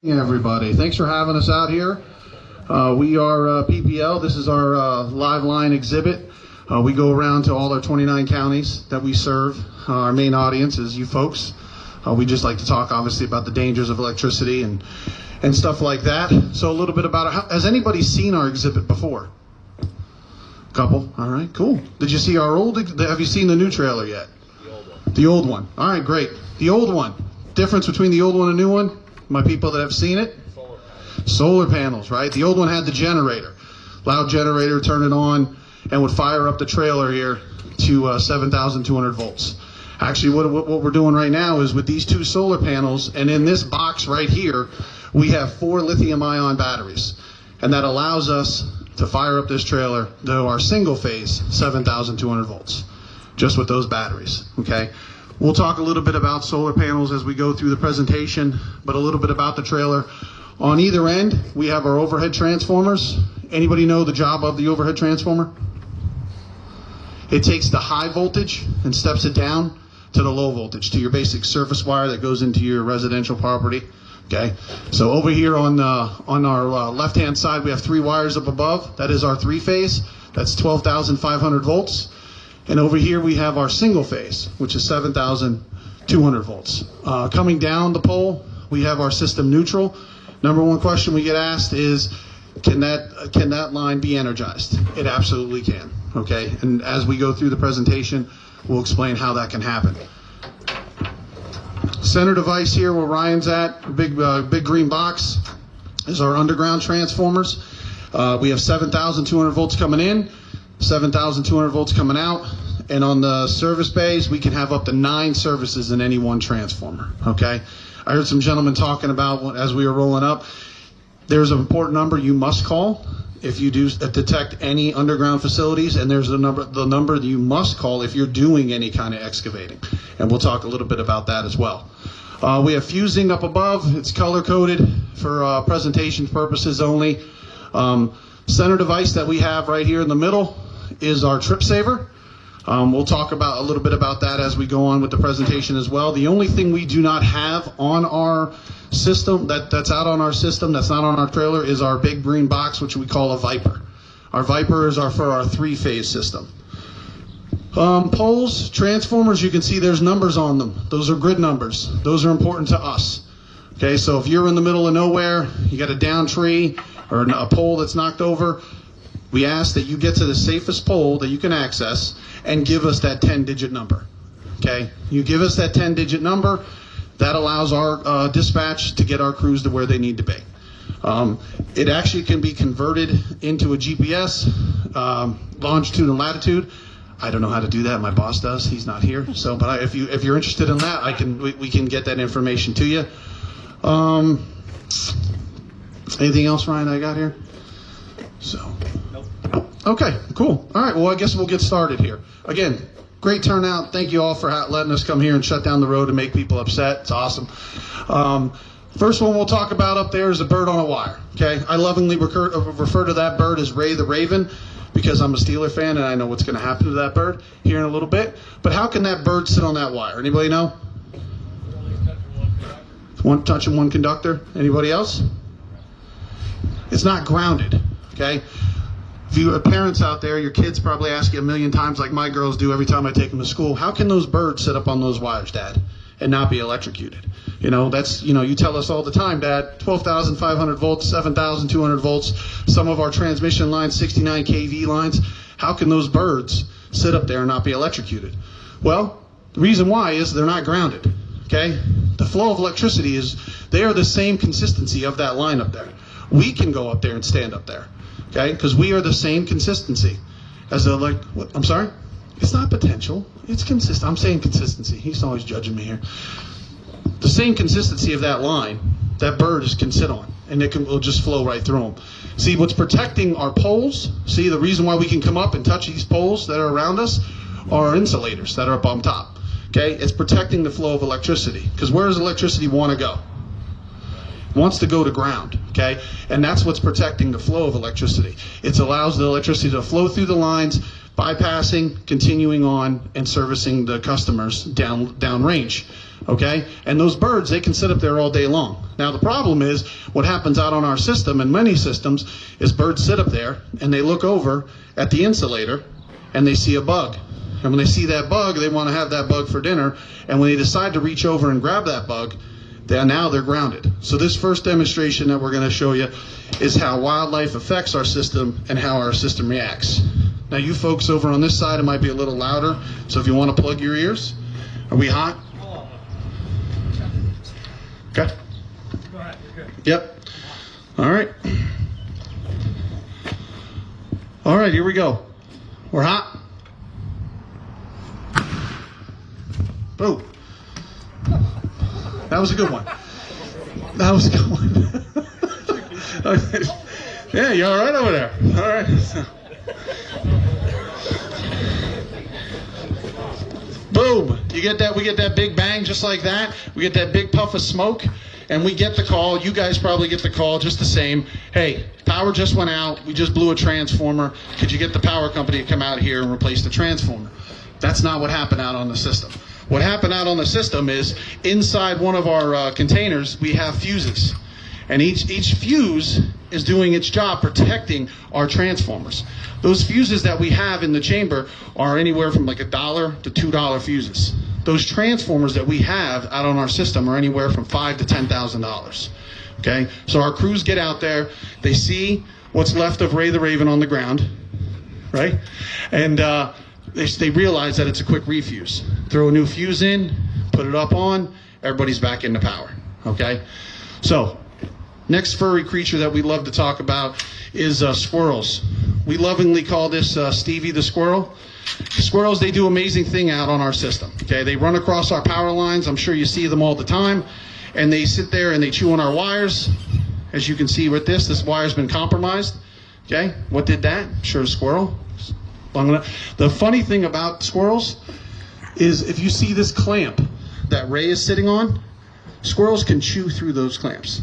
Everybody, thanks for having us out here. We are PPL. This is our live line exhibit. We go around to all our 29 counties that we serve. Our main audience is you folks. We just like to talk, obviously, about the dangers of electricity and stuff like that. So a little bit about it. Has anybody seen our exhibit before? Couple. All right, cool. Did you see our old? Have you seen the new trailer yet? The old one. The old one. All right, great. The old one. Difference between the old one and the new one? My people that have seen it? Solar panels, right? The old one had the generator. Loud generator, turn it on, and would fire up the trailer here to 7,200 volts. Actually, what we're doing right now is with these two solar panels, and in this box right here, we have 4 lithium-ion batteries. And that allows us to fire up this trailer to our single phase, 7,200 volts, just with those batteries, okay? We'll talk a little bit about solar panels as we go through the presentation, but a little bit about the trailer. On either end, we have our overhead transformers. Anybody know the job of the overhead transformer? It takes the high voltage and steps it down to the low voltage, to your basic surface wire that goes into your residential property. Okay, so over here on our left-hand side, we have 3 wires up above. That is our 3-phase. That's 12,500 volts. And over here we have our single phase, which is 7,200 volts. Coming down the pole, we have our system neutral. Number one question we get asked is, can that line be energized? It absolutely can, okay? And as we go through the presentation, we'll explain how that can happen. Center device here where Ryan's at, big green box, is our underground transformers. We have 7,200 volts coming in, 7,200 volts coming out, and on the service bays we can have up to 9 services in any one transformer. Okay, I heard some gentlemen talking about as we were rolling up, there's an important number you must call if you do detect any underground facilities, and there's the number that you must call if you're doing any kind of excavating, and we'll talk a little bit about that as well. We have fusing up above. It's color coded for presentation purposes only. Center device that we have right here in the middle is our trip saver. We'll talk about a little bit about that as we go on with the presentation as well. The only thing we do not have on our system, that's out on our system, that's not on our trailer, is our big green box, which we call a Viper. Our Viper is for our 3-phase system. Poles, transformers, you can see there's numbers on them. Those are grid numbers. Those are important to us. Okay, so if you're in the middle of nowhere, you got a down tree or a pole that's knocked over, we ask that you get to the safest pole that you can access and give us that 10-digit number. Okay, you give us that 10-digit number, that allows our dispatch to get our crews to where they need to be. It actually can be converted into a GPS, longitude and latitude. I don't know how to do that. My boss does. He's not here. So, but if you're interested in that, we can get that information to you. Anything else, Ryan, I got here? So. Nope. Okay, cool. All right, well, I guess we'll get started here. Again, great turnout. Thank you all for letting us come here and shut down the road and make people upset. It's awesome. First one we'll talk about up there is a bird on a wire. Okay, I lovingly refer to that bird as Ray the Raven, because I'm a Steeler fan and I know what's going to happen to that bird here in a little bit. But how can that bird sit on that wire? Anybody know? One touching one conductor. Anybody else? It's not grounded. Okay. If you have parents out there, your kids probably ask you a million times, like my girls do every time I take them to school, how can those birds sit up on those wires, Dad, and not be electrocuted? You know, you tell us all the time, Dad, 12,500 volts, 7,200 volts, some of our transmission lines, 69 kV lines. How can those birds sit up there and not be electrocuted? Well, the reason why is they're not grounded, okay? The flow of electricity they are the same consistency of that line up there. We can go up there and stand up there, okay? Because we are the same consistency as I'm sorry? It's not potential, it's consistent. I'm saying consistency. He's always judging me here. The same consistency of that line, that bird can sit on, and will just flow right through them. See, what's protecting our poles, see, the reason why we can come up and touch these poles that are around us are our insulators that are up on top, okay? It's protecting the flow of electricity, because where does electricity want to go? It wants to go to ground, okay? And that's what's protecting the flow of electricity. It allows the electricity to flow through the lines bypassing, continuing on, and servicing the customers downrange. Okay? And those birds, they can sit up there all day long. Now the problem is, what happens out on our system and many systems is birds sit up there and they look over at the insulator and they see a bug. And when they see that bug, they want to have that bug for dinner. And when they decide to reach over and grab that bug, now they're grounded. So this first demonstration that we're going to show you is how wildlife affects our system and how our system reacts. Now you folks over on this side, it might be a little louder, so if you want to plug your ears. Are we hot? Okay. Go ahead, you're good. Yep. All right. All right, here we go. We're hot. Boom. That was a good one. That was a good one. Yeah, you all right over there? All right. Boom. You get that? We get that big bang just like that. We get that big puff of smoke, and we get the call. You guys probably get the call just the same. Hey, power just went out. We just blew a transformer. Could you get the power company to come out here and replace the transformer? That's not what happened out on the system. What happened out on the system is inside one of our containers, we have fuses. And each fuse is doing its job protecting our transformers. Those fuses that we have in the chamber are anywhere from like $1 to $2 fuses. Those transformers that we have out on our system are anywhere from $5,000 to $10,000. Okay, so our crews get out there, they see what's left of Ray the Raven on the ground, right? And they realize that it's a quick refuse. Throw a new fuse in, put it up on, everybody's back into power, okay? So, next furry creature that we love to talk about is squirrels. We lovingly call this Stevie the squirrel. Squirrels, they do amazing thing out on our system, okay? They run across our power lines. I'm sure you see them all the time. And they sit there and they chew on our wires. As you can see with this wire's been compromised, okay? What did that? Sure, a squirrel. The funny thing about squirrels is if you see this clamp that Ray is sitting on, squirrels can chew through those clamps.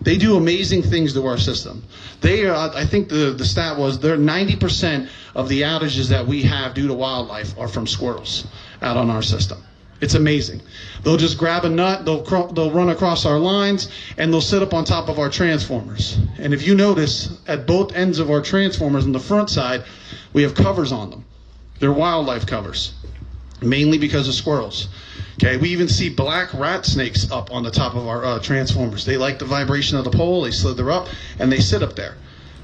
They do amazing things to our system. They are, I think the stat was, they're 90% of the outages that we have due to wildlife are from squirrels out on our system. It's amazing. They'll just grab a nut, they'll run across our lines, and they'll sit up on top of our transformers. And if you notice, at both ends of our transformers on the front side, we have covers on them. They're wildlife covers, mainly because of squirrels. Okay, we even see black rat snakes up on the top of our transformers. They like the vibration of the pole, they slither up, and they sit up there.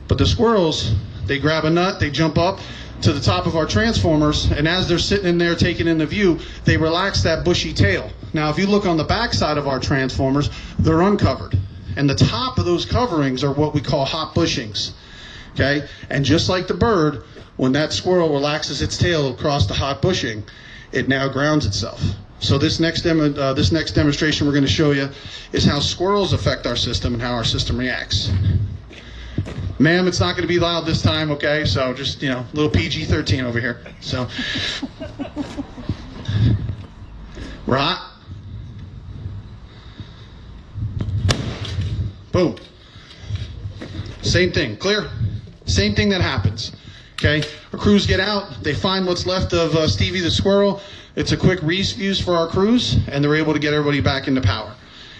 But the squirrels, they grab a nut, they jump up to the top of our transformers, and as they're sitting in there taking in the view, they relax that bushy tail. Now, if you look on the back side of our transformers, they're uncovered. And the top of those coverings are what we call hot bushings. Okay, and just like the bird, when that squirrel relaxes its tail across the hot bushing, it now grounds itself. So this next demonstration we're going to show you is how squirrels affect our system and how our system reacts. Ma'am, it's not going to be loud this time, okay? So just, a little PG-13 over here. So, we're hot. Boom. Same thing, clear? Same thing that happens, okay? Our crews get out, they find what's left of Stevie the squirrel. It's a quick refuse for our crews, and they're able to get everybody back into power.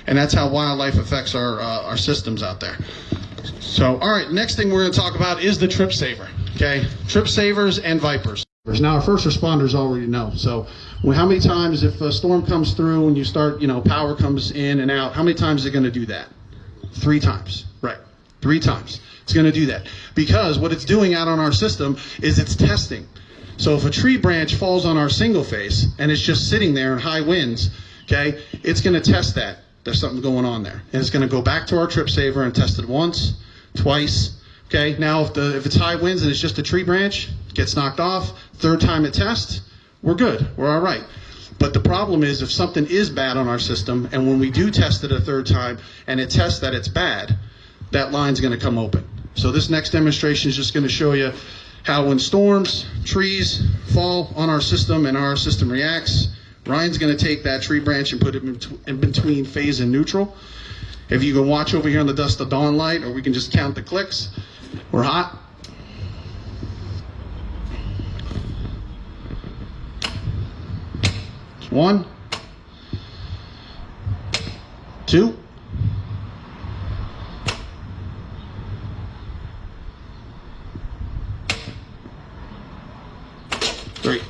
And that's how wildlife affects our systems out there. So, all right, next thing we're going to talk about is the trip saver, okay? Trip savers and vipers. Now, our first responders already know. So, how many times, if a storm comes through and you start, power comes in and out, how many times is it going to do that? 3 times, right? 3 times. It's going to do that. Because what it's doing out on our system is it's testing. So if a tree branch falls on our single phase and it's just sitting there in high winds, okay, it's going to test that. There's something going on there. And it's going to go back to our trip saver and test it once, twice. Okay, now if it's high winds and it's just a tree branch, it gets knocked off, 3rd time it tests, we're good. We're all right. But the problem is if something is bad on our system, and when we do test it a 3rd time and it tests that it's bad, that line's going to come open. So this next demonstration is just going to show you how when storms, trees fall on our system and our system reacts, Ryan's going to take that tree branch and put it in between phase and neutral. If you can watch over here on the Dust of Dawn light, or we can just count the clicks. We're hot. 1, 2, 3.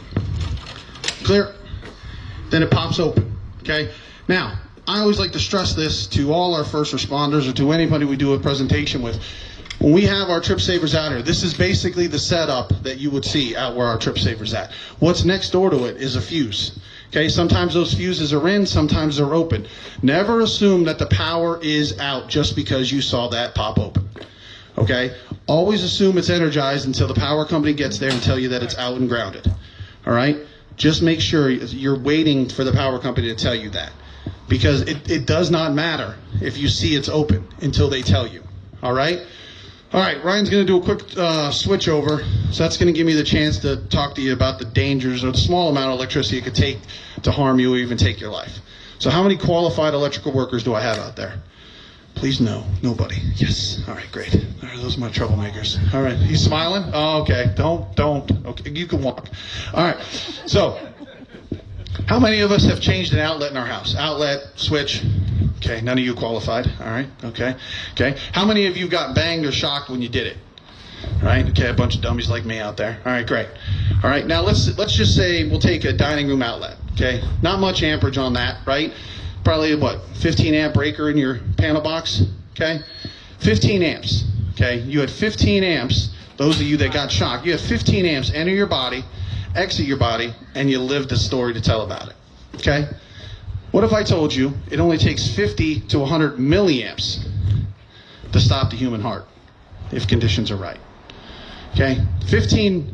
Clear? Then it pops open, okay? Now, I always like to stress this to all our first responders or to anybody we do a presentation with. When we have our trip savers out here, this is basically the setup that you would see out where our trip saver's at. What's next door to it is a fuse. Okay, sometimes those fuses are in, sometimes they're open. Never assume that the power is out just because you saw that pop open. Okay, always assume it's energized until the power company gets there and tell you that it's out and grounded. All right, just make sure you're waiting for the power company to tell you that, because it does not matter if you see it's open until they tell you. All right. All right, Ryan's going to do a quick switch over, so that's going to give me the chance to talk to you about the dangers or the small amount of electricity it could take to harm you or even take your life. So how many qualified electrical workers do I have out there? Please no, nobody. Yes, all right, great. All right, those are my troublemakers. All right, he's smiling? Oh, okay, don't. Okay, you can walk. All right, so how many of us have changed an outlet in our house? Outlet, switch. Okay, none of you qualified. All right, okay. How many of you got banged or shocked when you did it? All right, okay, a bunch of dummies like me out there. All right, great. All right, now let's just say we'll take a dining room outlet, okay? Not much amperage on that, right? Probably, 15 amp breaker in your panel box, okay? 15 amps, okay? You had 15 amps, those of you that got shocked, you had 15 amps enter your body, exit your body, and you lived a story to tell about it, okay? What if I told you it only takes 50 to 100 milliamps to stop the human heart if conditions are right? Okay, 15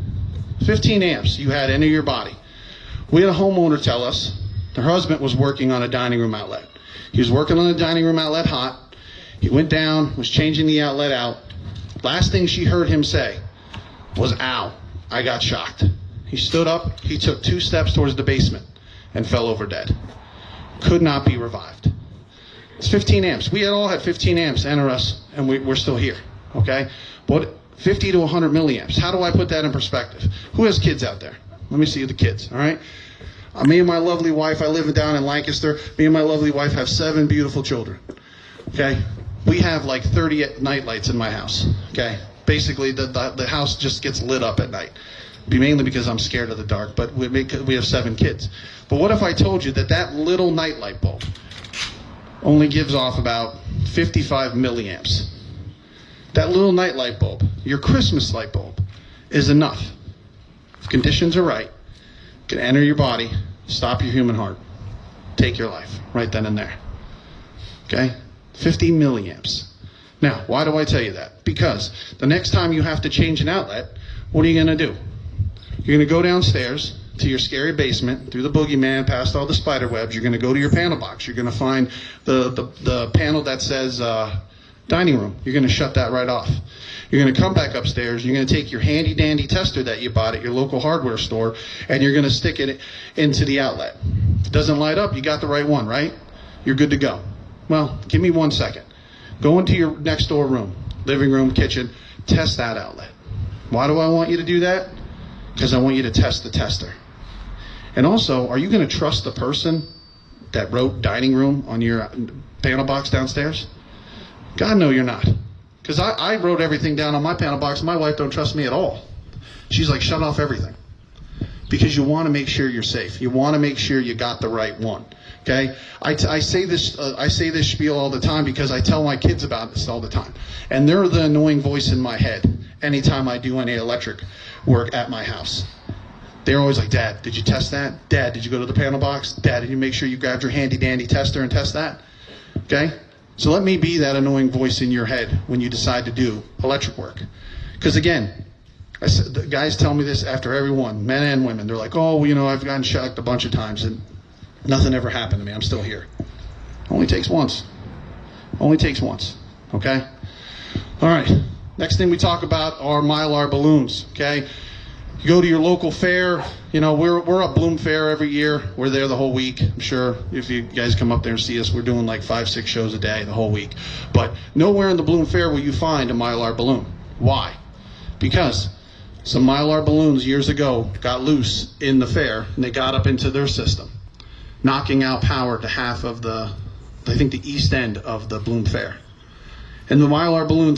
amps you had enter your body. We had a homeowner tell us her husband was working on a dining room outlet. He was working on a dining room outlet hot. He went down, was changing the outlet out. Last thing she heard him say was, "Ow, I got shocked." He stood up, he took 2 steps towards the basement and fell over dead. Could not be revived. It's 15 amps. We all had 15 amps enter us, and we're still here, okay? But 50 to 100 milliamps. How do I put that in perspective? Who has kids out there? Let me see the kids, all right? Me and my lovely wife, I live down in Lancaster. Me and my lovely wife have 7 beautiful children, okay? We have like 30 night lights in my house, okay? Basically, the house just gets lit up at night. Mainly because I'm scared of the dark, but we have 7 kids. But what if I told you that little night light bulb only gives off about 55 milliamps? That little night light bulb, your Christmas light bulb, is enough. If conditions are right, it can enter your body, stop your human heart, take your life right then and there. Okay? 50 milliamps. Now, why do I tell you that? Because the next time you have to change an outlet, what are you going to do? You're going to go downstairs to your scary basement, through the boogeyman, past all the spider webs. You're going to go to your panel box. You're going to find the panel that says dining room. You're going to shut that right off. You're going to come back upstairs. You're going to take your handy dandy tester that you bought at your local hardware store, and you're going to stick it into the outlet. If it doesn't light up, you got the right one, right? You're good to go. Well, give me 1 second. Go into your next door room, living room, kitchen, test that outlet. Why do I want you to do that? Because I want you to test the tester. And also, are you going to trust the person that wrote dining room on your panel box downstairs? God, no, you're not. Because I wrote everything down on my panel box, and my wife don't trust me at all. She's like, shut off everything. Because you want to make sure you're safe. You want to make sure you got the right one. Okay? I say this spiel all the time because I tell my kids about this all the time. And they're the annoying voice in my head anytime I do any electric work at my house. They're always like, Dad, did you test that? Dad, did you go to the panel box? Dad, did you make sure you grabbed your handy dandy tester and test that? Okay? So let me be that annoying voice in your head when you decide to do electric work. Because again, the guys tell me this after every one, men and women. They're like, oh, I've gotten shocked a bunch of times and nothing ever happened to me. I'm still here. Only takes once. Only takes once. Okay? All right. Next thing we talk about are Mylar balloons. Okay? You go to your local fair. We're at Bloom Fair every year. We're there the whole week. I'm sure if you guys come up there and see us, we're doing like 5-6 shows a day the whole week. But nowhere in the Bloom Fair will you find a Mylar balloon. Why? Because some Mylar balloons years ago got loose in the fair and they got up into their system. knocking out power to half of the east end of the Bloom Fair. And the Mylar balloon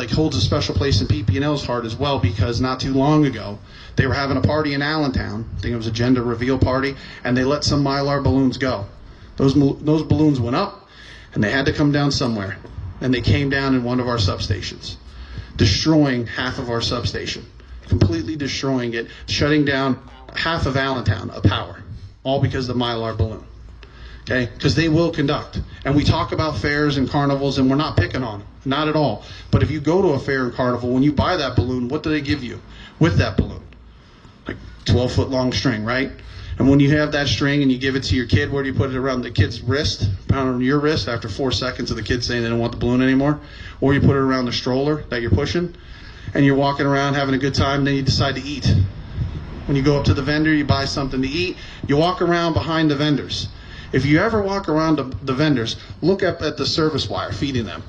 holds a special place in PP&L's heart as well, because not too long ago, they were having a party in Allentown. I think it was a gender reveal party, and they let some Mylar balloons go. Those balloons went up, and they had to come down somewhere. And they came down in one of our substations, destroying half of our substation, completely destroying it, shutting down half of Allentown of power, all because of the Mylar balloon. Okay, because they will conduct. And we talk about fairs and carnivals, and we're not picking on them, not at all. But if you go to a fair and carnival, when you buy that balloon, what do they give you with that balloon? Like 12-foot long string, right? And when you have that string and you give it to your kid, where do you put it? Around the kid's wrist, on your wrist, after 4 seconds of the kid saying they don't want the balloon anymore? Or you put it around the stroller that you're pushing, and you're walking around having a good time, then you decide to eat. When you go up to the vendor, you buy something to eat, you walk around behind the vendors. If you ever walk around the vendors, look up at the service wire feeding them.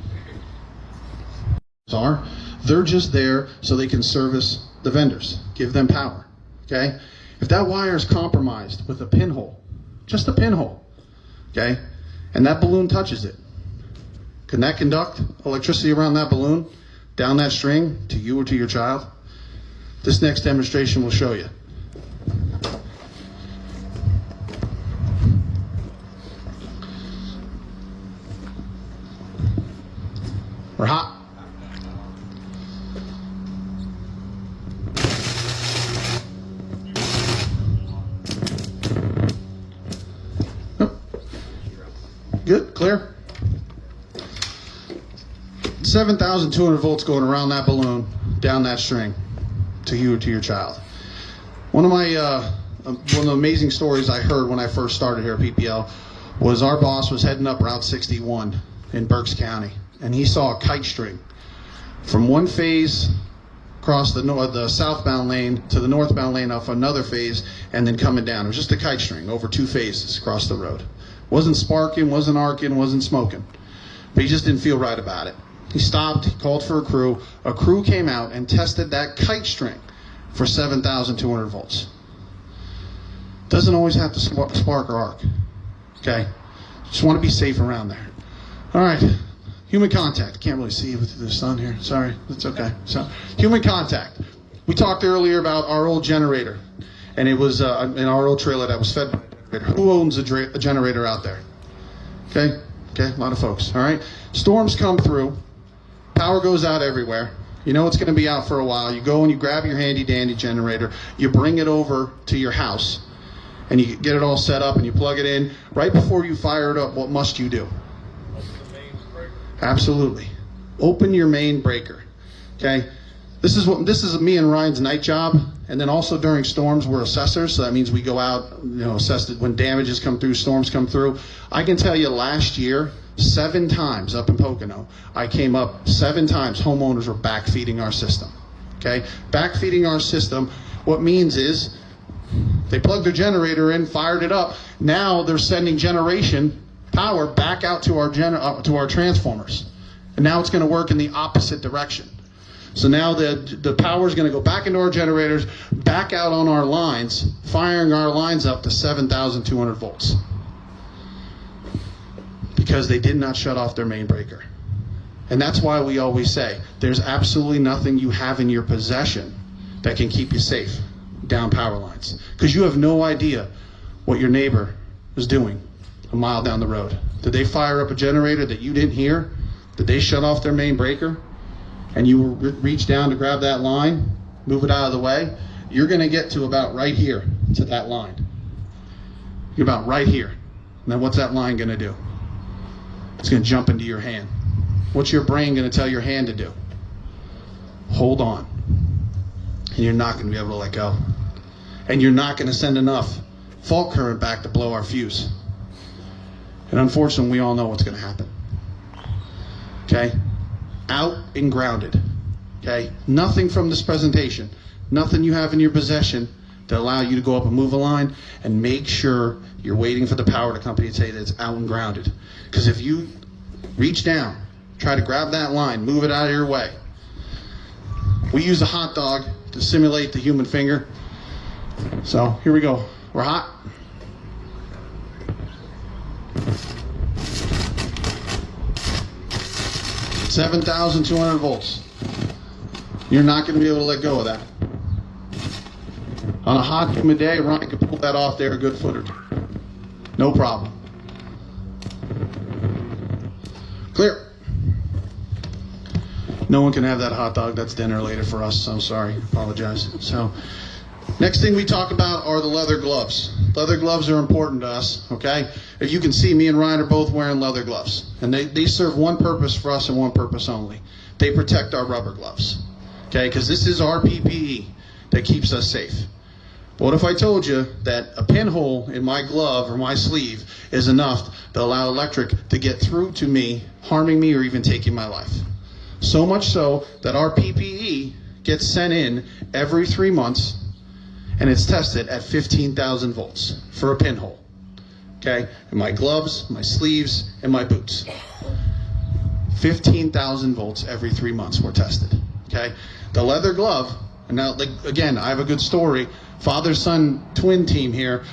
They're just there so they can service the vendors, give them power, okay? If that wire is compromised with a pinhole, just a pinhole, okay, and that balloon touches it, can that conduct electricity around that balloon, down that string, to you or to your child? This next demonstration will show you. We're hot. Good, clear. 7,200 volts going around that balloon, down that string, to you or to your child. One of the amazing stories I heard when I first started here at PPL was our boss was heading up Route 61 in Berks County, and he saw a kite string from one phase across the southbound lane to the northbound lane off another phase, and then coming down. It was just a kite string over 2 phases across the road. Wasn't sparking, wasn't arcing, wasn't smoking. But he just didn't feel right about it. He stopped, he called for a crew. A crew came out and tested that kite string for 7,200 volts. Doesn't always have to spark or arc. Okay? Just want to be safe around there. All right. Human contact. Can't really see with the sun here. Sorry. That's okay. So, human contact. We talked earlier about our old generator. And it was in our old trailer that was fed by a generator. Who owns a generator out there? Okay? Okay, a lot of folks. All right? Storms come through. Power goes out everywhere. You know it's going to be out for a while. You go and you grab your handy dandy generator. You bring it over to your house. And you get it all set up and you plug it in. Right before you fire it up, what must you do? Absolutely. Open your main breaker. Okay? This is me and Ryan's night job. And then also during storms, we're assessors. So that means we go out, assess it when damages come through, storms come through. I can tell you last year, 7 times up in Pocono, I came up 7 times homeowners were backfeeding our system. Okay? Backfeeding our system, what means is they plugged their generator in, fired it up. Now they're sending generation power back out to our transformers. And now it's going to work in the opposite direction. So now the power is going to go back into our generators, back out on our lines, firing our lines up to 7,200 volts. Because they did not shut off their main breaker. And that's why we always say, there's absolutely nothing you have in your possession that can keep you safe down power lines. Because you have no idea what your neighbor is doing a mile down the road. Did they fire up a generator that you didn't hear? Did they shut off their main breaker? And you reach down to grab that line, move it out of the way, you're going to get to about right here, to that line. You're about right here. And then what's that line going to do? It's going to jump into your hand. What's your brain going to tell your hand to do? Hold on. And you're not going to be able to let go. And you're not going to send enough fault current back to blow our fuse. And unfortunately, we all know what's going to happen. Okay? Out and grounded. Okay? Nothing from this presentation, nothing you have in your possession to allow you to go up and move a line, and make sure you're waiting for the power company to say that it's out and grounded. Because if you reach down, try to grab that line, move it out of your way. We use a hot dog to simulate the human finger. So here we go. We're hot. 7,200 volts. You're not going to be able to let go of that. On a hot, humid day, Ryan can pull that off there a good foot or two. No problem. Clear. No one can have that hot dog. That's dinner later for us. I'm sorry. Apologize. So, next thing we talk about are the leather gloves. Leather gloves are important to us, okay? If you can see, me and Ryan are both wearing leather gloves. And they serve one purpose for us and one purpose only. They protect our rubber gloves, okay? Because this is our PPE that keeps us safe. But what if I told you that a pinhole in my glove or my sleeve is enough to allow electric to get through to me, harming me or even taking my life? So much so that our PPE gets sent in every 3 months and it's tested at 15,000 volts for a pinhole. Okay? And my gloves, my sleeves, and my boots. 15,000 volts every 3 months we're tested. Okay? The leather glove, and now, again, I have a good story. Father-son twin team here.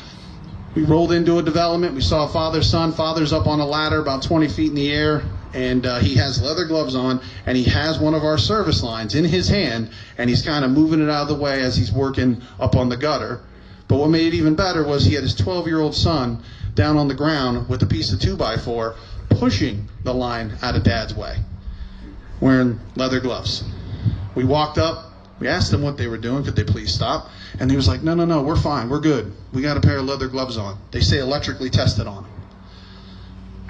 We rolled into a development. We saw father-son. Father's up on a ladder about 20 feet in the air, and he has leather gloves on, and he has one of our service lines in his hand, and he's kind of moving it out of the way as he's working up on the gutter. But what made it even better was he had his 12-year-old son down on the ground with a piece of 2x4 pushing the line out of Dad's way, wearing leather gloves. We walked up. We asked them what they were doing. Could they please stop? And he was like, no, we're fine. We're good. We got a pair of leather gloves on. They say electrically tested on them.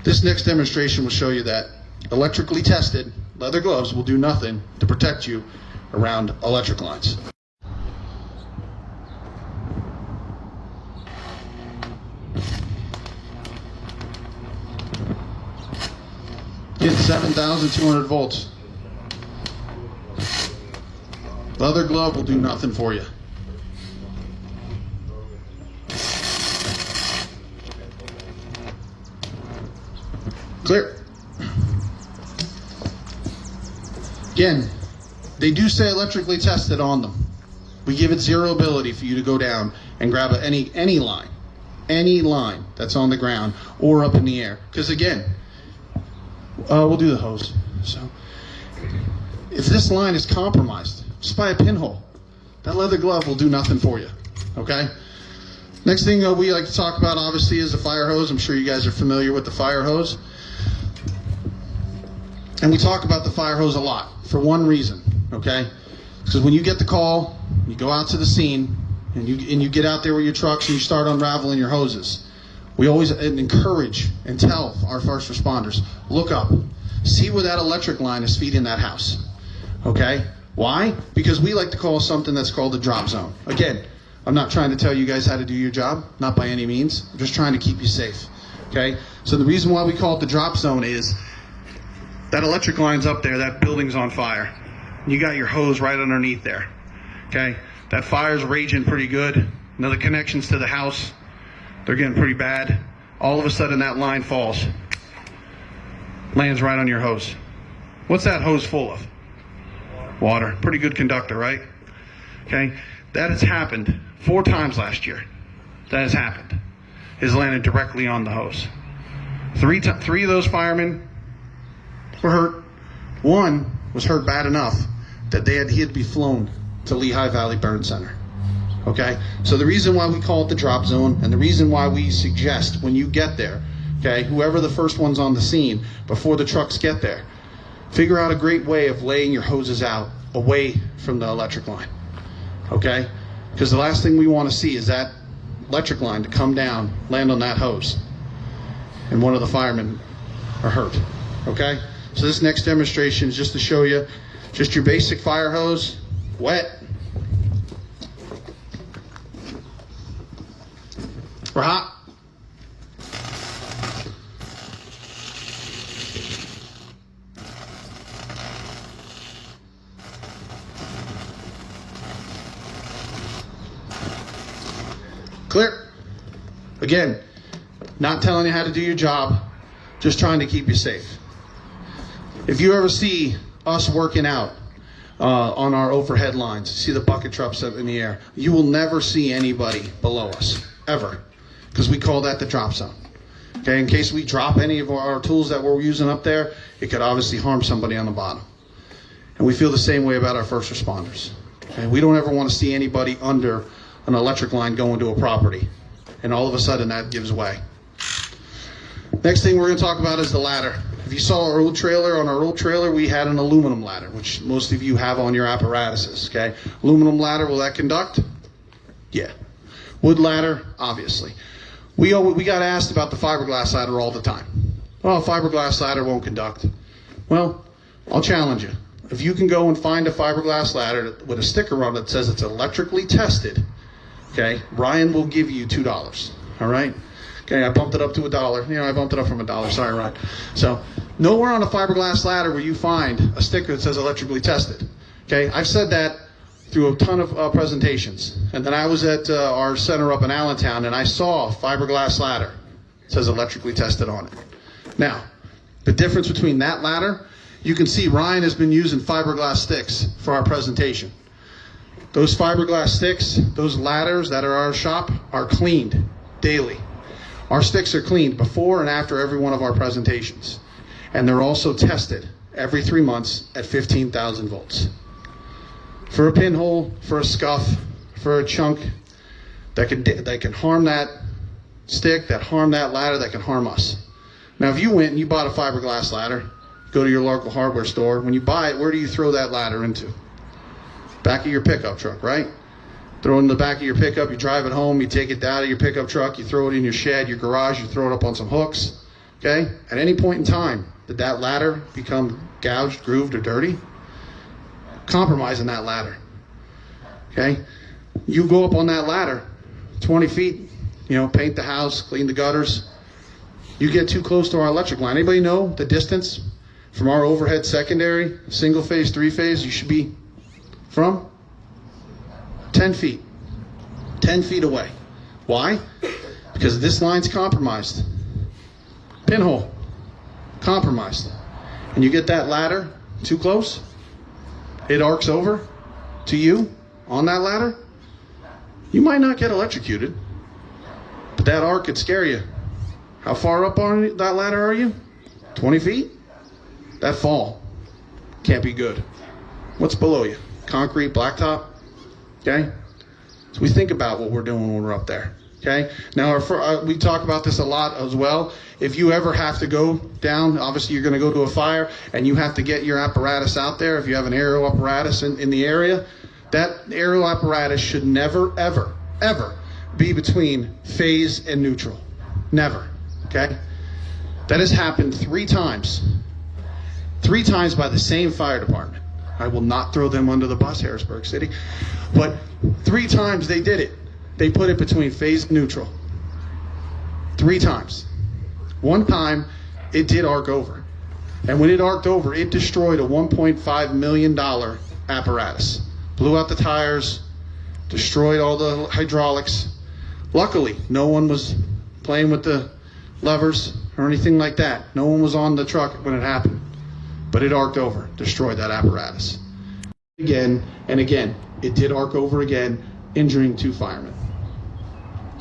This next demonstration will show you that electrically tested leather gloves will do nothing to protect you around electric lines. Get 7,200 volts. Leather glove will do nothing for you. Clear. Again, they do say electrically tested on them. We give it zero ability for you to go down and grab any line that's on the ground or up in the air. Because again, we'll do the hose. So, if this line is compromised, just by a pinhole, that leather glove will do nothing for you. Okay? Next thing we like to talk about, obviously, is the fire hose. I'm sure you guys are familiar with the fire hose. And we talk about the fire hose a lot for one reason, okay? Because when you get the call, you go out to the scene, and you get out there with your trucks and you start unraveling your hoses. We always encourage and tell our first responders, look up, see where that electric line is feeding that house, okay? Why? Because we like to call something that's called a drop zone. Again, I'm not trying to tell you guys how to do your job, not by any means. I'm just trying to keep you safe, okay? So the reason why we call it the drop zone is that electric line's up there, that building's on fire. You got your hose right underneath there, okay? That fire's raging pretty good. Now the connections to the house, they're getting pretty bad. All of a sudden that line falls, lands right on your hose. What's that hose full of? Water. Pretty good conductor, right? Okay? That has happened 4 times last year. That has happened. It's landed directly on the hose. Three of those firemen were hurt. One was hurt bad enough that he had to be flown to Lehigh Valley Burn Center. Okay? So the reason why we call it the drop zone, and the reason why we suggest when you get there, okay, whoever the first one's on the scene, before the trucks get there, figure out a great way of laying your hoses out away from the electric line. Okay? Because the last thing we want to see is that electric line to come down, land on that hose, and one of the firemen are hurt. Okay? So this next demonstration is just to show you just your basic fire hose, wet. We're hot. Clear. Again, not telling you how to do your job, just trying to keep you safe. If you ever see us working out on our overhead lines, see the bucket trucks up in the air, you will never see anybody below us, ever, because we call that the drop zone. Okay? Okay, in case we drop any of our tools that we're using up there, it could obviously harm somebody on the bottom. And we feel the same way about our first responders. Okay, we don't ever want to see anybody under an electric line going to a property, and all of a sudden that gives way. Next thing we're going to talk about is the ladder. If you saw our old trailer, on our old trailer we had an aluminum ladder, which most of you have on your apparatuses. Okay, aluminum ladder, will that conduct? Yeah. Wood ladder, obviously. We got asked about the fiberglass ladder all the time. Well, fiberglass ladder won't conduct. Well, I'll challenge you. If you can go and find a fiberglass ladder with a sticker on it that says it's electrically tested, okay, Ryan will give you $2. All right? Okay, I bumped it up to $1. You know, I bumped it up from $1. Sorry, Ryan. So, nowhere on a fiberglass ladder will you find a sticker that says electrically tested. Okay, I've said that through a ton of presentations. And then I was at our center up in Allentown, and I saw a fiberglass ladder. It says electrically tested on it. Now, the difference between that ladder, you can see Ryan has been using fiberglass sticks for our presentation. Those fiberglass sticks, those ladders that are our shop, are cleaned daily. Our sticks are cleaned before and after every one of our presentations. And they're also tested every 3 months at 15,000 volts. For a pinhole, for a scuff, for a chunk that can harm that stick, that harm that ladder, that can harm us. Now, if you went and you bought a fiberglass ladder, go to your local hardware store, when you buy it, where do you throw that ladder into? Back of your pickup truck, right? Throw it in the back of your pickup, you drive it home, you take it down to your pickup truck, you throw it in your shed, your garage, you throw it up on some hooks, okay? At any point in time, did that ladder become gouged, grooved, or dirty? Compromising that ladder, okay? You go up on that ladder, 20 feet, you know, paint the house, clean the gutters. You get too close to our electric line. Anybody know the distance from our overhead secondary, single phase, 3-phase, you should be from? 10 feet. 10 feet away. Why? Because this line's compromised. Pinhole. Compromised. And you get that ladder too close, it arcs over to you on that ladder, you might not get electrocuted, but that arc could scare you. How far up on that ladder are you? 20 feet? That fall can't be good. What's below you? Concrete, blacktop? Okay? So we think about what we're doing when we're up there. Okay? Now, we talk about this a lot as well. If you ever have to go down, obviously you're going to go to a fire and you have to get your apparatus out there. If you have an aerial apparatus in the area, that aerial apparatus should never, ever, ever be between phase and neutral. Never. Okay? That has happened 3 times. 3 times by the same fire department. I will not throw them under the bus, Harrisburg City. But 3 times they did it. They put it between phase and neutral. 3 times. 1 time, it did arc over. And when it arced over, it destroyed a $1.5 million apparatus. Blew out the tires, destroyed all the hydraulics. Luckily, no one was playing with the levers or anything like that. No one was on the truck when it happened. But it arced over, destroyed that apparatus. Again and again, it did arc over again, injuring 2 firemen.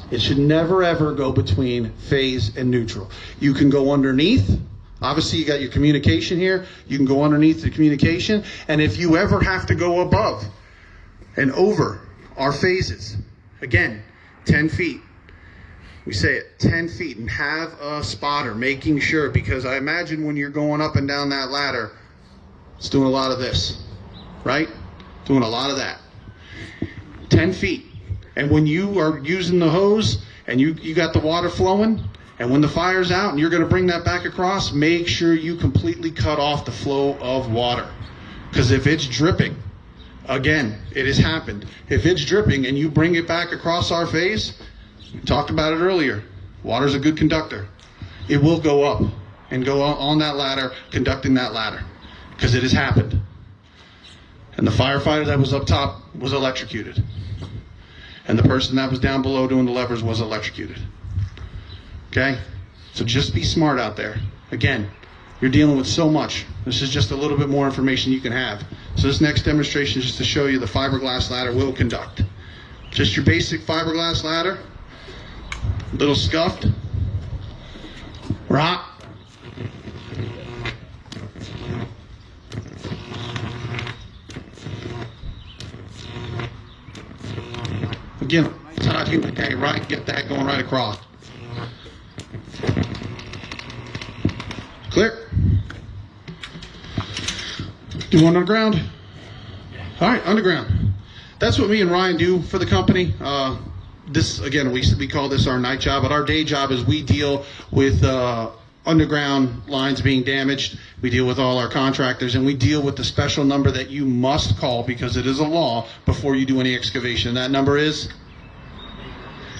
It should never ever go between phase and neutral. You can go underneath. Obviously, you got your communication here. You can go underneath the communication. And if you ever have to go above and over our phases, again, 10 feet. We say it, 10 feet, and have a spotter making sure, because I imagine when you're going up and down that ladder, it's doing a lot of this, right? Doing a lot of that. 10 feet. And when you are using the hose and you got the water flowing, and when the fire's out and you're going to bring that back across, make sure you completely cut off the flow of water. Because if it's dripping, again, it has happened. If it's dripping and you bring it back across our phase, we talked about it earlier, water's a good conductor. It will go up and go on that ladder, conducting that ladder, because it has happened. And the firefighter that was up top was electrocuted. And the person that was down below doing the levers was electrocuted. Okay? So just be smart out there. Again, you're dealing with so much. This is just a little bit more information you can have. So this next demonstration is just to show you the fiberglass ladder will conduct. Just your basic fiberglass ladder, a little scuffed, We're hot. Again, nice hot humid day, right? Get that going right across. Clear. Do one underground? All right, underground. That's what me and Ryan do for the company. This, again, we call this our night job, but our day job is we deal with underground lines being damaged. We deal with all our contractors, and we deal with the special number that you must call because it is a law before you do any excavation. That number is?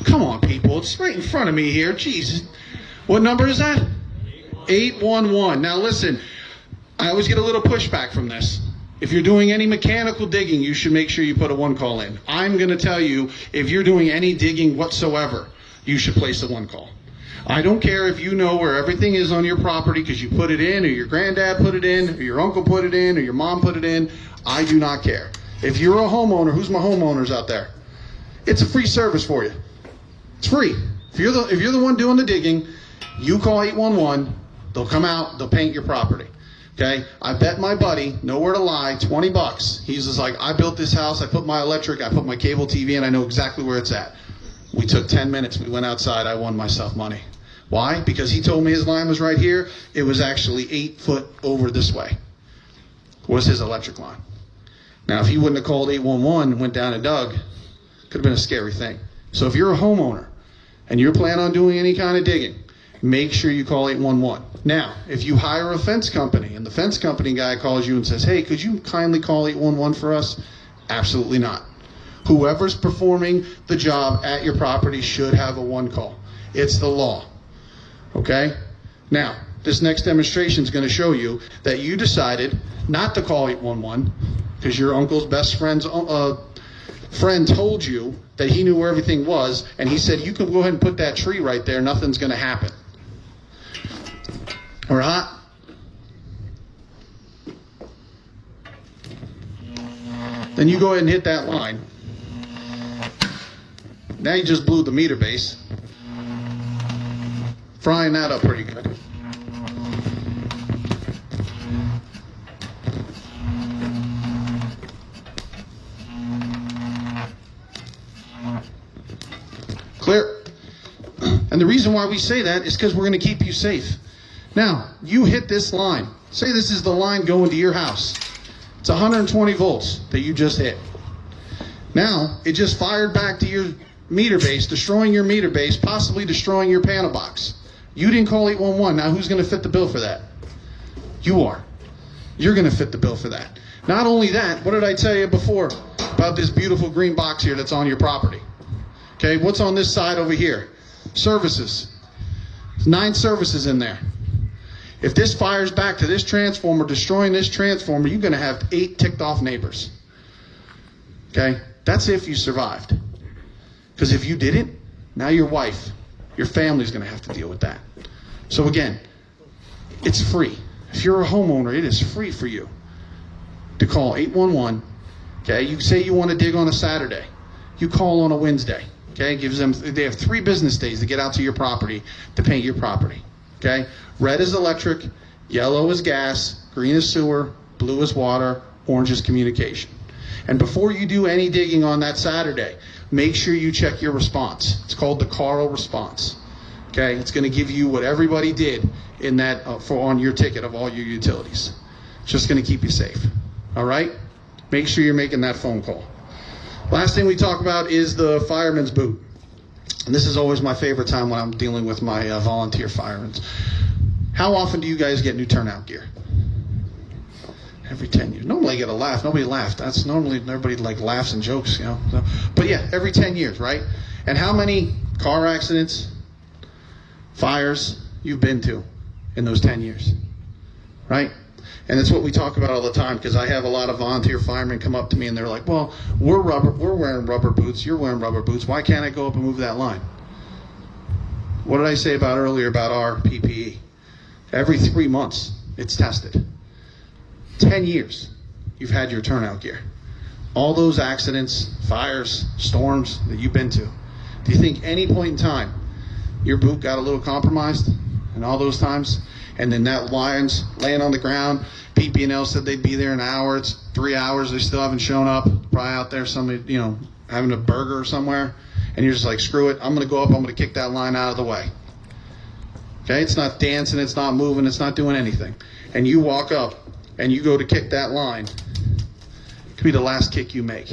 Come on, people. It's right in front of me here. Jeez. What number is that? 811. Now, listen, I always get a little pushback from this. If you're doing any mechanical digging, you should make sure you put a one call in. I'm going to tell you, if you're doing any digging whatsoever, you should place a one call. I don't care if you know where everything is on your property because you put it in, or your granddad put it in, or your uncle put it in, or your mom put it in. I do not care. If you're a homeowner, who's my homeowners out there? It's a free service for you. It's free. If you're the one doing the digging, you call 811. They'll come out. They'll paint your property. Okay, I bet my buddy, nowhere to lie, $20. He's just like, I built this house, I put my electric, I put my cable TV in, I know exactly where it's at. We took 10 minutes, we went outside, I won myself money. Why? Because he told me his line was right here. It was actually 8 foot over this way, was his electric line. Now, if he wouldn't have called 811 and went down and dug, could have been a scary thing. So if you're a homeowner and you're planning on doing any kind of digging, make sure you call 811. Now, if you hire a fence company and the fence company guy calls you and says, hey, could you kindly call 811 for us? Absolutely not. Whoever's performing the job at your property should have a one call. It's the law. Okay? Now, this next demonstration is going to show you that you decided not to call 811 because your uncle's best friend's friend told you that he knew where everything was, and he said, you can go ahead and put that tree right there, nothing's going to happen. We're hot. Then you go ahead and hit that line. Now you just blew the meter base. Frying that up pretty good. Clear. And the reason why we say that is because we're going to keep you safe. Now, you hit this line. Say this is the line going to your house. It's 120 volts that you just hit. Now, it just fired back to your meter base, destroying your meter base, possibly destroying your panel box. You didn't call 811. Now, who's going to fit the bill for that? You are. You're going to fit the bill for that. Not only that, what did I tell you before about this beautiful green box here that's on your property? Okay, what's on this side over here? Services. There's 9 services in there. If this fires back to this transformer, destroying this transformer, you're going to have 8 ticked off neighbors. Okay? That's if you survived. Because if you didn't, now your wife, your family's going to have to deal with that. So again, it's free. If you're a homeowner, it is free for you to call 811. Okay? You say you want to dig on a Saturday. You call on a Wednesday. Okay? They have 3 business days to get out to your property to paint your property. Okay? Red is electric, yellow is gas, green is sewer, blue is water, orange is communication. And before you do any digging on that Saturday, make sure you check your response. It's called the Carl response. Okay? It's going to give you what everybody did in that on your ticket of all your utilities. It's just going to keep you safe. All right? Make sure you're making that phone call. Last thing we talk about is the fireman's boot. And this is always my favorite time when I'm dealing with my volunteer firemen. How often do you guys get new turnout gear? Every 10 years. Normally I get a laugh. Nobody laughed. That's normally everybody like laughs and jokes, you know. So, but yeah, every 10 years, right? And how many car accidents, fires you've been to in those 10 years, right? And it's what we talk about all the time because I have a lot of volunteer firemen come up to me and they're like, well, we're wearing rubber boots, you're wearing rubber boots, why can't I go up and move that line? What did I say about earlier about our PPE? Every 3 months, it's tested. 10 years, you've had your turnout gear. All those accidents, fires, storms that you've been to, do you think any point in time your boot got a little compromised? and all those times, and then that line's laying on the ground. PP&L said they'd be there in an hour. It's 3 hours. They still haven't shown up. Probably out there, somebody, having a burger somewhere. And you're just like, screw it. I'm going to go up. I'm going to kick that line out of the way. Okay? It's not dancing. It's not moving. It's not doing anything. And you walk up and you go to kick that line. It could be the last kick you make.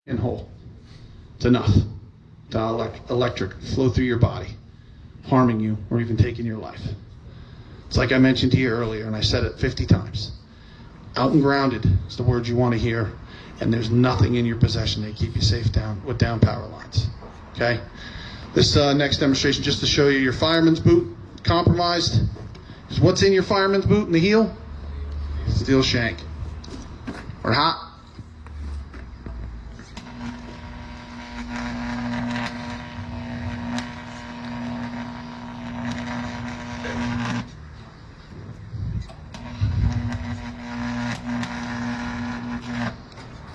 In hole. It's enough to electric flow through your body, harming you or even taking your life. It's like I mentioned to you earlier, and I said it 50 times. Out and grounded is the word you want to hear, and there's nothing in your possession that keep you safe down power lines. Okay? This next demonstration, just to show you your fireman's boot compromised. Is what's in your fireman's boot in the heel? Steel shank. Or hot.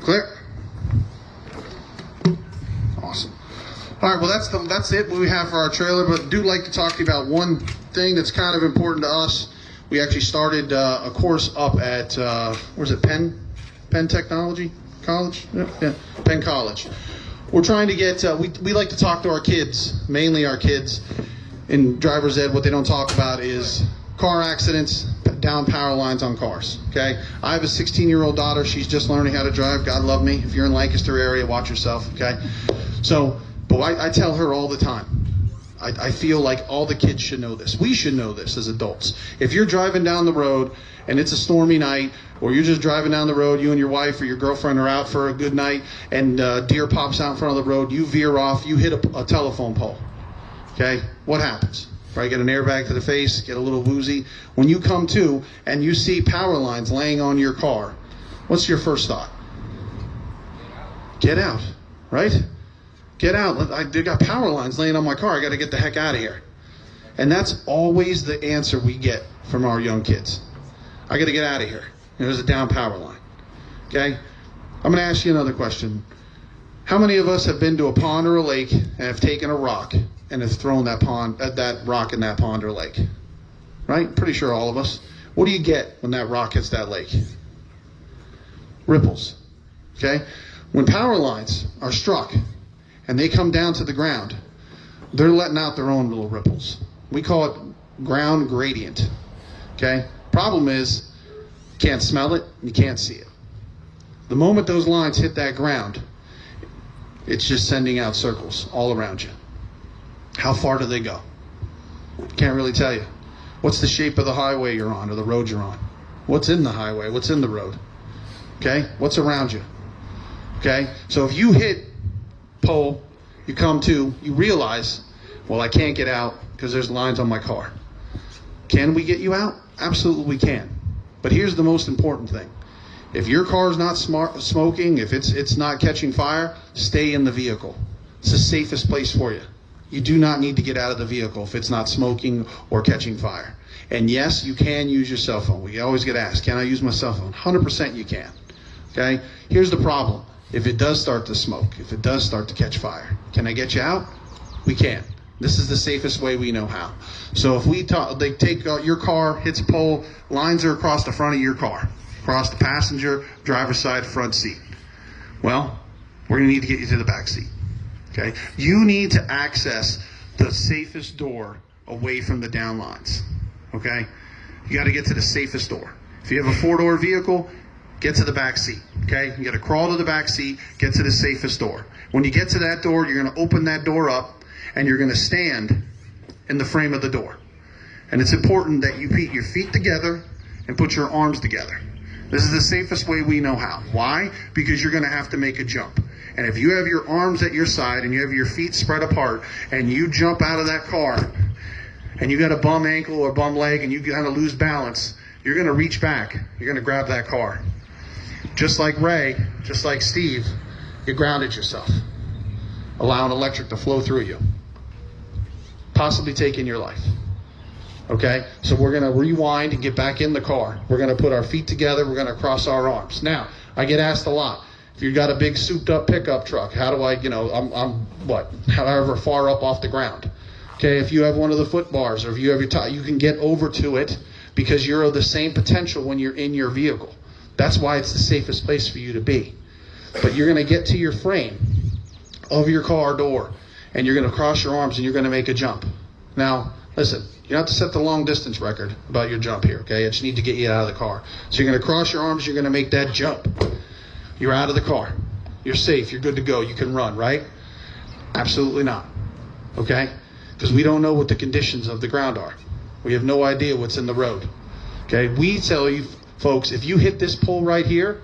Clear? Awesome. All right, well, that's it what we have for our trailer, but I do like to talk to you about one thing that's kind of important to us. We actually started a course up at, where's it, Penn Technology College? Yeah, Penn College. We're trying to get, we like to talk to our kids, mainly our kids. In driver's ed, what they don't talk about is car accidents, down power lines on cars, okay? I have a 16-year-old daughter. She's just learning how to drive. God love me. If you're in Lancaster area, watch yourself, okay? So, but I tell her all the time, I feel like all the kids should know this. We should know this as adults. If you're driving down the road and it's a stormy night, or you're just driving down the road, you and your wife or your girlfriend are out for a good night, and deer pops out in front of the road, you veer off, you hit a telephone pole, okay? What happens? Right, get an airbag to the face, get a little woozy. When you come to and you see power lines laying on your car, what's your first thought? Get out, right? Get out. I got power lines laying on my car. I got to get the heck out of here. And that's always the answer we get from our young kids. I got to get out of here. There's a down power line. Okay? I'm going to ask you another question. How many of us have been to a pond or a lake and have taken a rock and have thrown that rock in that pond or lake? Right? Pretty sure all of us. What do you get when that rock hits that lake? Ripples. Okay? When power lines are struck and they come down to the ground, they're letting out their own little ripples. We call it ground gradient. Okay? Problem is, you can't smell it, you can't see it. The moment those lines hit that ground, it's just sending out circles all around you. How far do they go? Can't really tell you. What's the shape of the highway you're on or the road you're on? What's in the highway? What's in the road? Okay? What's around you? Okay? So if you hit pole, you come to, you realize, well, I can't get out because there's lines on my car. Can we get you out? Absolutely we can. But here's the most important thing. If your car's not smoking, if it's not catching fire, stay in the vehicle. It's the safest place for you. You do not need to get out of the vehicle if it's not smoking or catching fire. And yes, you can use your cell phone. We always get asked, can I use my cell phone? 100% you can. Okay? Here's the problem. If it does start to smoke, if it does start to catch fire, can I get you out? We can. This is the safest way we know how. So if they take your car, hits a pole, lines are across the front of your car, across the passenger, driver's side, front seat. Well, we're going to need to get you to the back seat. Okay? You need to access the safest door away from the down lines. Okay? You got to get to the safest door. If you have a 4-door vehicle, get to the back seat. Okay? You got to crawl to the back seat, get to the safest door. When you get to that door, you're going to open that door up and you're going to stand in the frame of the door. And it's important that you put your feet together and put your arms together. This is the safest way we know how. Why? Because you're going to have to make a jump. And if you have your arms at your side and you have your feet spread apart and you jump out of that car and you got a bum ankle or bum leg and you kind of lose balance, you're going to reach back. You're going to grab that car. Just like Ray, just like Steve, you grounded yourself, allowing electric to flow through you, possibly taking your life. Okay? So we're going to rewind and get back in the car. We're going to put our feet together. We're going to cross our arms. Now, I get asked a lot, if you've got a big souped up pickup truck, how do I, I'm what? However far up off the ground. Okay, if you have one of the foot bars, or if you have your top, you can get over to it because you're of the same potential when you're in your vehicle. That's why it's the safest place for you to be. But you're going to get to your frame of your car door, and you're going to cross your arms and you're going to make a jump. Now, listen, you don't have to set the long distance record about your jump here, okay? I just need to get you out of the car. So you're going to cross your arms, you're going to make that jump. You're out of the car. You're safe, you're good to go, you can run, right? Absolutely not, okay? Because we don't know what the conditions of the ground are. We have no idea what's in the road, okay? We tell you, folks, if you hit this pole right here,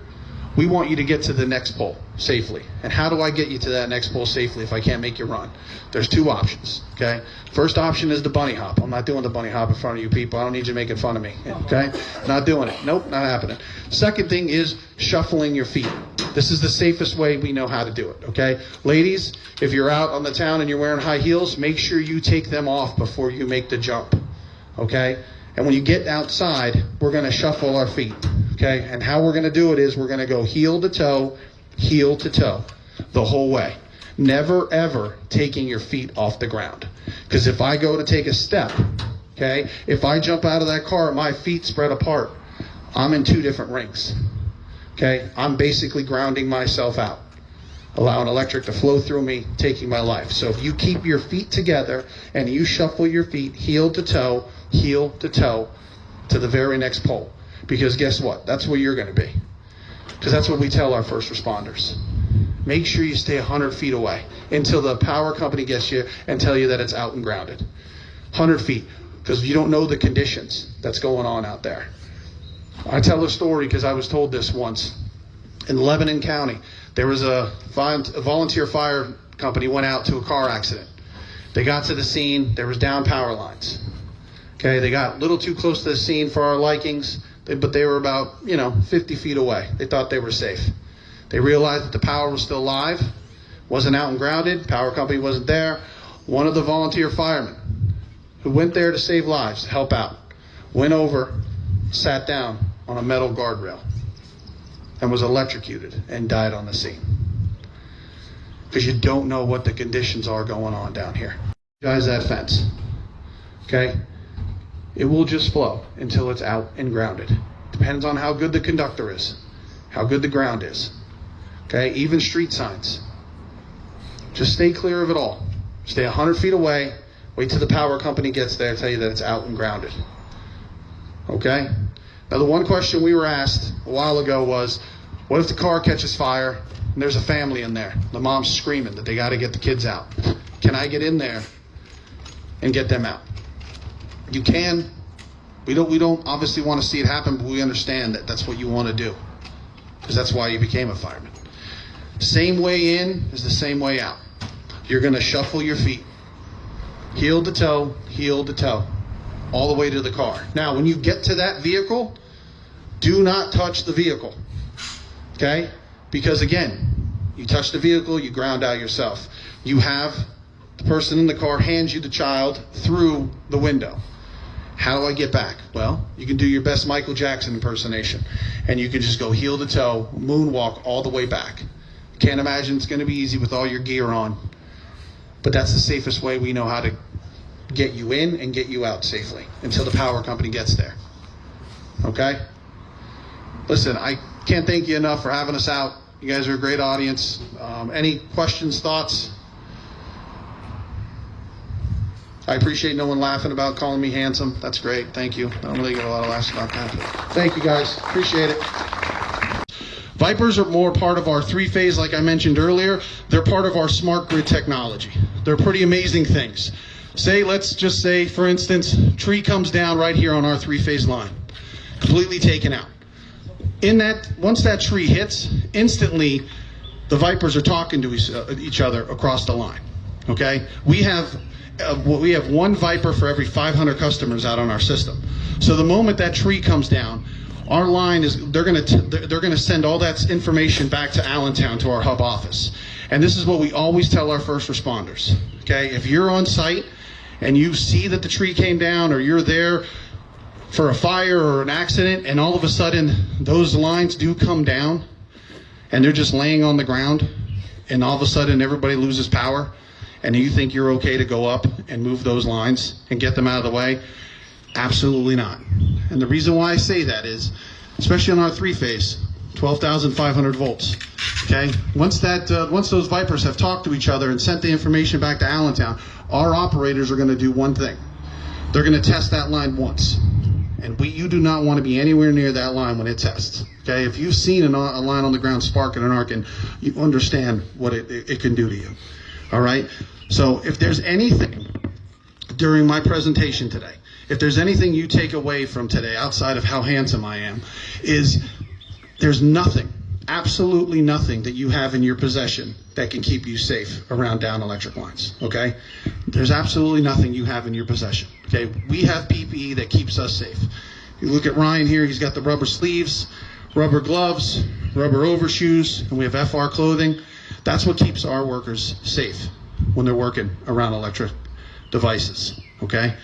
we want you to get to the next pole safely. And how do I get you to that next pole safely if I can't make you run? There's two options, okay? First option is the bunny hop. I'm not doing the bunny hop in front of you people. I don't need you making fun of me, okay? Not doing it. Nope, not happening. Second thing is shuffling your feet. This is the safest way we know how to do it, okay? Ladies, if you're out on the town and you're wearing high heels, make sure you take them off before you make the jump, okay? And when you get outside, we're going to shuffle our feet, okay? And how we're going to do it is we're going to go heel to toe, the whole way. Never, ever taking your feet off the ground. Because if I go to take a step, okay, if I jump out of that car, my feet spread apart, I'm in two different rings, okay? I'm basically grounding myself out, allowing electric to flow through me, taking my life. So if you keep your feet together and you shuffle your feet heel to toe to the very next pole. Because guess what? That's where you're going to be. Because that's what we tell our first responders. Make sure you stay 100 feet away until the power company gets you and tell you that it's out and grounded. 100 feet. Because you don't know the conditions that's going on out there. I tell a story because I was told this once. In Lebanon County, there was a volunteer fire company went out to a car accident. They got to the scene. There was down power lines. Okay, they got a little too close to the scene for our likings, but they were about, 50 feet away. They thought they were safe. They realized that the power was still live, wasn't out and grounded, power company wasn't there. One of the volunteer firemen who went there to save lives, to help out, went over, sat down on a metal guardrail and was electrocuted and died on the scene. Because you don't know what the conditions are going on down here. Guys, that fence, okay? It will just flow until it's out and grounded. Depends on how good the conductor is, how good the ground is. Okay, even street signs. Just stay clear of it all. Stay 100 feet away, wait till the power company gets there, tell you that it's out and grounded. Okay? Now the one question we were asked a while ago was, what if the car catches fire and there's a family in there? The mom's screaming that they got to get the kids out. Can I get in there and get them out? You can. We don't obviously want to see it happen, but we understand that that's what you want to do. Because that's why you became a fireman. Same way in is the same way out. You're going to shuffle your feet. Heel to toe, all the way to the car. Now, when you get to that vehicle, do not touch the vehicle. Okay? Because again, you touch the vehicle, you ground out yourself. You have the person in the car hands you the child through the window. How do I get back? Well, you can do your best Michael Jackson impersonation, and you can just go heel to toe, moonwalk all the way back. Can't imagine it's going to be easy with all your gear on, but that's the safest way we know how to get you in and get you out safely until the power company gets there. Okay? Listen, I can't thank you enough for having us out. You guys are a great audience. Any questions, thoughts? I appreciate no one laughing about calling me handsome. That's great. Thank you. I don't really get a lot of laughs about that. Thank you, guys. Appreciate it. Vipers are more part of our three-phase, like I mentioned earlier. They're part of our smart grid technology. They're pretty amazing things. Let's just say, for instance, tree comes down right here on our three-phase line, completely taken out. Once that tree hits, instantly the Vipers are talking to each other across the line. Okay? We have one Viper for every 500 customers out on our system. So the moment that tree comes down, our line is they're going to send all that information back to Allentown to our hub office. And this is what we always tell our first responders. Okay, if you're on site and you see that the tree came down, or you're there for a fire or an accident, and all of a sudden those lines do come down and they're just laying on the ground, and all of a sudden everybody loses power, and you think you're okay to go up and move those lines and get them out of the way? Absolutely not. And the reason why I say that is, especially on our three-phase, 12,500 volts. Okay, once those Vipers have talked to each other and sent the information back to Allentown, our operators are going to do one thing. They're going to test that line once, and you do not want to be anywhere near that line when it tests. Okay, if you've seen a line on the ground sparking and arcing, you understand what it can do to you. All right. So if there's anything during my presentation today, if there's anything you take away from today outside of how handsome I am, is there's nothing, absolutely nothing that you have in your possession that can keep you safe around down electric lines, okay? There's absolutely nothing you have in your possession, okay? We have PPE that keeps us safe. You look at Ryan here, he's got the rubber sleeves, rubber gloves, rubber overshoes, and we have FR clothing. That's what keeps our workers safe when they're working around electric devices, okay?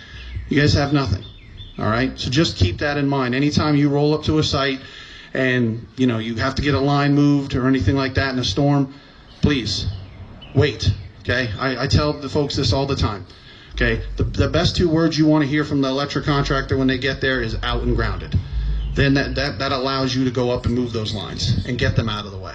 You guys have nothing, all right? So just keep that in mind. Anytime you roll up to a site and you have to get a line moved or anything like that in a storm, please wait, okay? I tell the folks this all the time, okay? The best two words you want to hear from the electric contractor when they get there is out and grounded. Then that allows you to go up and move those lines and get them out of the way.